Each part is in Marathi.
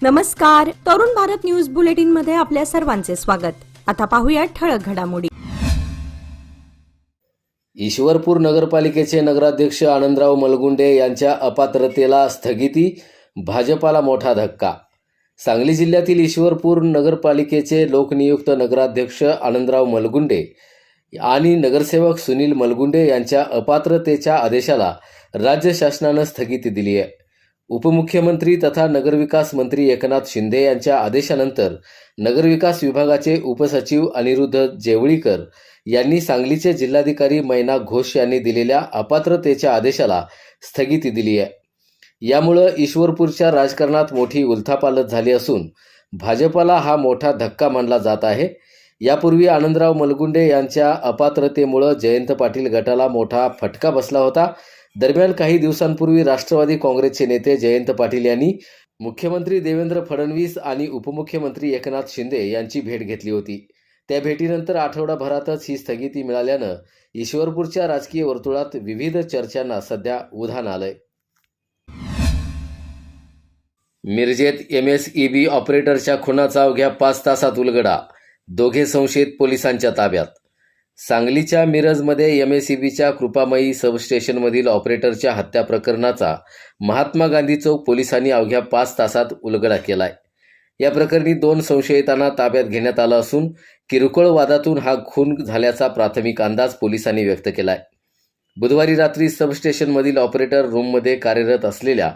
नमस्कार. तरुण भारत न्यूज बुलेटिन मध्ये आपल्या सर्वांचे स्वागत. आता पाहूया ठळक घडामोडी. ईश्वरपूर नगरपालिकेचे नगराध्यक्ष आनंदराव मलगुंडे यांच्या अपात्रतेला स्थगिती, भाजपाला मोठा धक्का. सांगली जिल्ह्यातील ईश्वरपूर नगरपालिकेचे लोकनियुक्त नगराध्यक्ष आनंदराव मलगुंडे आणि नगरसेवक सुनील मलगुंडे यांच्या अपात्रतेच्या आदेशाला राज्य शासनानं स्थगिती दिली आहे. उपमुख्यमंत्री तथा नगरविकास मंत्री एकनाथ शिंदे यांच्या आदेशानंतर नगरविकास विभागाचे उपसचिव अनिरुद्ध जेवळीकर यांनी सांगलीचे जिल्हाधिकारी मैना घोष यांनी दिलेल्या अपात्रतेच्या आदेशाला स्थगिती दिली आहे. यामुळे ईश्वरपूरच्या राजकारणात मोठी उलथापालथ झाली असून भाजपाला हा मोठा धक्का मानला जात आहे. यापूर्वी आनंदराव मलगुंडे यांच्या अपात्रतेमुळे जयंत पाटील गटाला मोठा फटका बसला होता. दरम्यान काही दिवसांपूर्वी राष्ट्रवादी काँग्रेसचे नेते जयंत पाटील यांनी मुख्यमंत्री देवेंद्र फडणवीस आणि उपमुख्यमंत्री एकनाथ शिंदे यांची भेट घेतली होती. त्या भेटीनंतर आठवडाभरातच ही स्थगिती मिळाल्यानं ईश्वरपूरच्या राजकीय वर्तुळात विविध चर्चांना सध्या उधाण आलंय. मिरजेत MSEB ऑपरेटरच्या खुनाचा अवघ्या 5 तासात उलगडा, दोघे संशयित पोलिसांच्या ताब्यात. सांगलीच्या मिरजमध्ये MSEBच्या कृपामयी सबस्टेशनमधील ऑपरेटरच्या हत्या प्रकरणाचा महात्मा गांधी चौक पोलिसांनी अवघ्या 5 तासात उलगडा केलाय. या प्रकरणी 2 संशयितांना ताब्यात घेण्यात आलं असून किरकोळ वादातून हा खून झाल्याचा प्राथमिक अंदाज पोलिसांनी व्यक्त केलाय. बुधवारी रात्री सबस्टेशनमधील ऑपरेटर रूममध्ये कार्यरत असलेल्या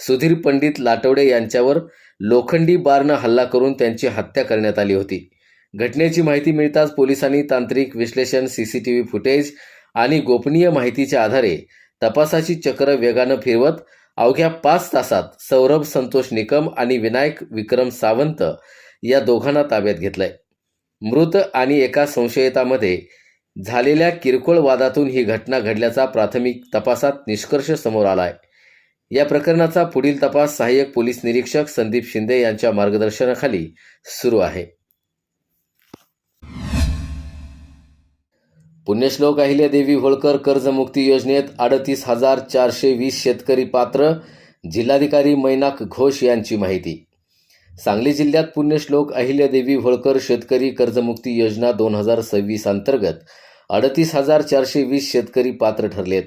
सुधीर पंडित लाटवडे यांच्यावर लोखंडी बारनं हल्ला करून त्यांची हत्या करण्यात आली होती. घटनेची माहिती मिळताच पोलिसांनी तांत्रिक विश्लेषण, CCTV फुटेज आणि गोपनीय माहितीच्या आधारे तपासाची चक्र वेगानं फिरवत अवघ्या 5 तासात सौरभ संतोष निकम आणि विनायक विक्रम सावंत या दोघांना ताब्यात घेतलंय. मृत आणि एका संशयितामध्ये झालेल्या किरकोळ वादातून ही घटना घडल्याचा प्राथमिक तपासात निष्कर्ष समोर आलाय. या प्रकरणाचा पुढील तपास सहाय्यक पोलीस निरीक्षक संदीप शिंदे यांच्या मार्गदर्शनाखाली सुरू आहे. पुण्यश्लोक अहिल्यादेवी होळकर कर्जमुक्ती योजनेत 38,420 शेतकरी पात्र, जिल्हाधिकारी मैनाक घोष यांची माहिती. सांगली जिल्ह्यात पुण्यश्लोक अहिल्यादेवी होळकर शेतकरी कर्जमुक्ती योजना 2026 अंतर्गत 38,420 शेतकरी पात्र ठरलेत.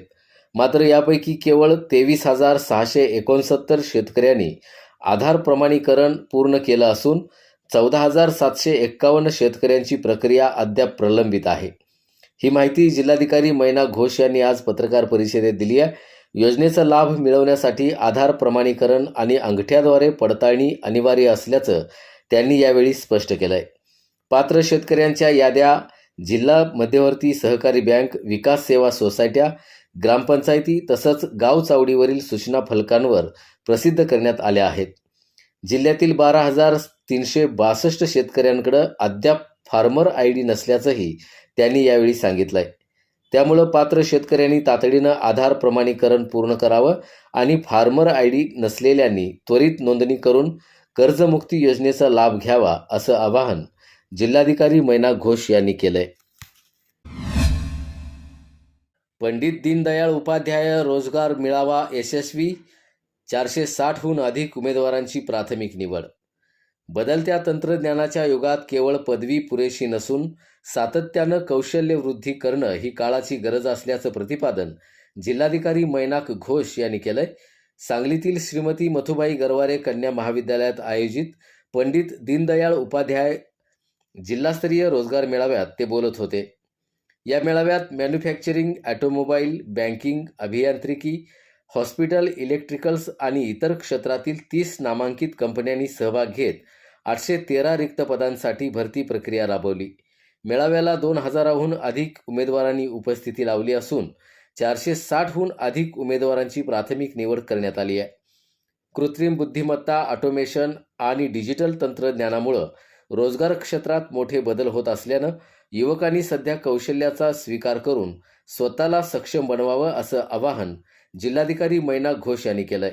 मात्र यापैकी केवळ 23,669 शेतकऱ्यांनी आधार प्रमाणीकरण पूर्ण केलं असून 14,751 शेतकऱ्यांची प्रक्रिया अद्याप प्रलंबित आहे. ही माहिती जिल्हाधिकारी मैना घोष यांनी आज पत्रकार परिषदेत दिली आहे. योजनेचा लाभ मिळवण्यासाठी आधार प्रमाणीकरण आणि अंगठ्याद्वारे पडताळणी अनिवार्य असल्याचं त्यांनी यावेळी स्पष्ट केलंय. पात्र शेतकऱ्यांच्या याद्या जिल्हा मध्यवर्ती सहकारी बँक, विकास सेवा सोसायट्या, ग्रामपंचायती तसंच गाव चावडीवरील सूचना फलकांवर प्रसिद्ध करण्यात आल्या आहेत. जिल्ह्यातील 12,362 शेतकऱ्यांकडे अद्याप फार्मर ID नसल्याचंही त्यांनी यावेळी सांगितलंय. त्यामुळं पात्र शेतकऱ्यांनी तातडीनं आधार प्रमाणीकरण पूर्ण करावं आणि फार्मर ID नसलेल्यांनी त्वरित नोंदणी करून कर्जमुक्ती योजनेचा लाभ घ्यावा असं आवाहन जिल्हाधिकारी मैना घोष यांनी केलंय. पंडित दीनदयाळ उपाध्याय रोजगार मेळावा यशस्वी, 460हून अधिक उमेदवारांची प्राथमिक निवड. बदलत्या तंत्रज्ञानाच्या युगात केवळ पदवी पुरेशी नसून सातत्यानं कौशल्य वृद्धी करणं ही काळाची गरज असल्याचं प्रतिपादन जिल्हाधिकारी मैनाक घोष यांनी केलंय. सांगलीतील श्रीमती मथुबाई गरवारे कन्या महाविद्यालयात आयोजित पंडित दीनदयाळ उपाध्याय जिल्हास्तरीय रोजगार मेळाव्यात ते बोलत होते. या मेळाव्यात मॅन्युफॅक्चरिंग, ऑटोमोबाईल, बँकिंग, अभियांत्रिकी, हॉस्पिटल, इलेक्ट्रिकल्स आणि इतर क्षेत्रातील 30 नामांकित कंपन्यांनी सहभाग घेत 813 रिक्त पदांसाठी भरती प्रक्रिया राबवली. मेळाव्याला 2,000हून अधिक उमेदवारांनी उपस्थिती लावली असून 460हून अधिक उमेदवारांची प्राथमिक निवड करण्यात आली आहे. कृत्रिम बुद्धिमत्ता, ऑटोमेशन आणि डिजिटल तंत्रज्ञानामुळं रोजगार क्षेत्रात मोठे बदल होत असल्यानं युवकांनी सध्या कौशल्याचा स्वीकार करून स्वतःला सक्षम बनवावं असं आवाहन जिल्हाधिकारी मैना घोष यांनी केलंय.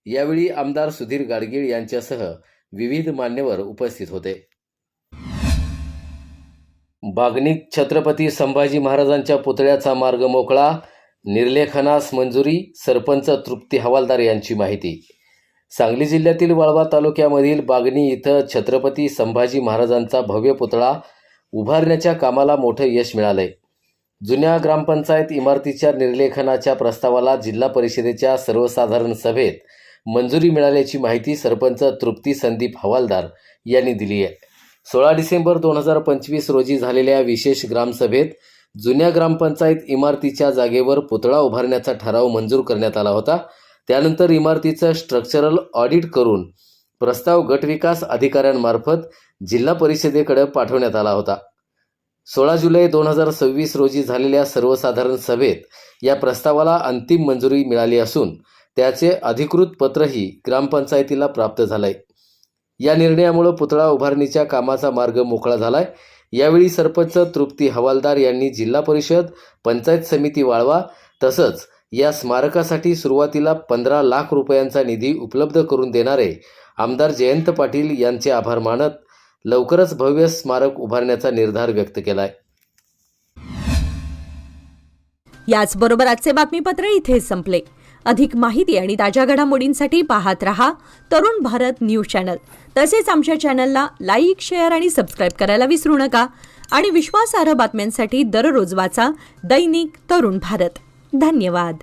यावेळी आमदार सुधीर गाडगीळ यांच्यासह विविध मान्यवर उपस्थित होते. बागणीत छत्रपती संभाजी महाराजांच्या पुतळ्याचा मार्ग मोकळा, निर्लेखनास मंजुरी, सरपंच तृप्ती हवालदार यांची माहिती. सांगली जिल्ह्यातील वाळवा तालुक्यामधील बागणी इथं छत्रपती संभाजी महाराजांचा भव्य पुतळा उभारण्याच्या कामाला मोठं यश मिळालंय. जुन्या ग्रामपंचायत इमारतीच्या निर्लेखनाच्या प्रस्तावाला जिल्हा परिषदेच्या सर्वसाधारण सभेत मंजुरी मिळाल्याची माहिती सरपंच तृप्ती संदीप हवालदार यांनी दिली आहे. 16 डिसेंबर 2025 रोजी झालेल्या विशेष ग्रामसभेत जुन्या ग्रामपंचायत इमारतीच्या जागेवर पुतळा उभारण्याचा ठराव मंजूर करण्यात आला होता. त्यानंतर इमारतीचं स्ट्रक्चरल ऑडिट करून प्रस्ताव गटविकास अधिकाऱ्यांमार्फत जिल्हा परिषदेकडे पाठवण्यात आला होता. 16 जुलै 2026 रोजी झालेल्या सर्वसाधारण सभेत या प्रस्तावाला अंतिम मंजुरी मिळाली असून त्याचे अधिकृत पत्रही ग्रामपंचायतीला प्राप्त झालंय. या निर्णयामुळे पुतळा उभारणीच्या कामाचा मार्ग मोकळा झालाय. यावेळी सरपंच तृप्ती हवालदार यांनी जिल्हा परिषद, पंचायत समिती वाळवा तसंच या स्मारकासाठी सुरुवातीला 15 लाख रुपयांचा निधी उपलब्ध करून देणारे आमदार जयंत पाटील यांचे आभार मानत लवकरच भव्य स्मारक उभारण्याचा निर्धार व्यक्त केलाय. याचबरोबर आजचे बातमीपत्र इथे संपले. अधिक माहिती आणि ताज्या घडामोडींसाठी पाहत रहा तरुण भारत न्यूज चॅनल. तसेच आमच्या चॅनलला लाईक, शेअर आणि सबस्क्राईब करायला विसरू नका. आणि विश्वासार्ह बातम्यांसाठी दररोज वाचा दैनिक तरुण भारत. धन्यवाद.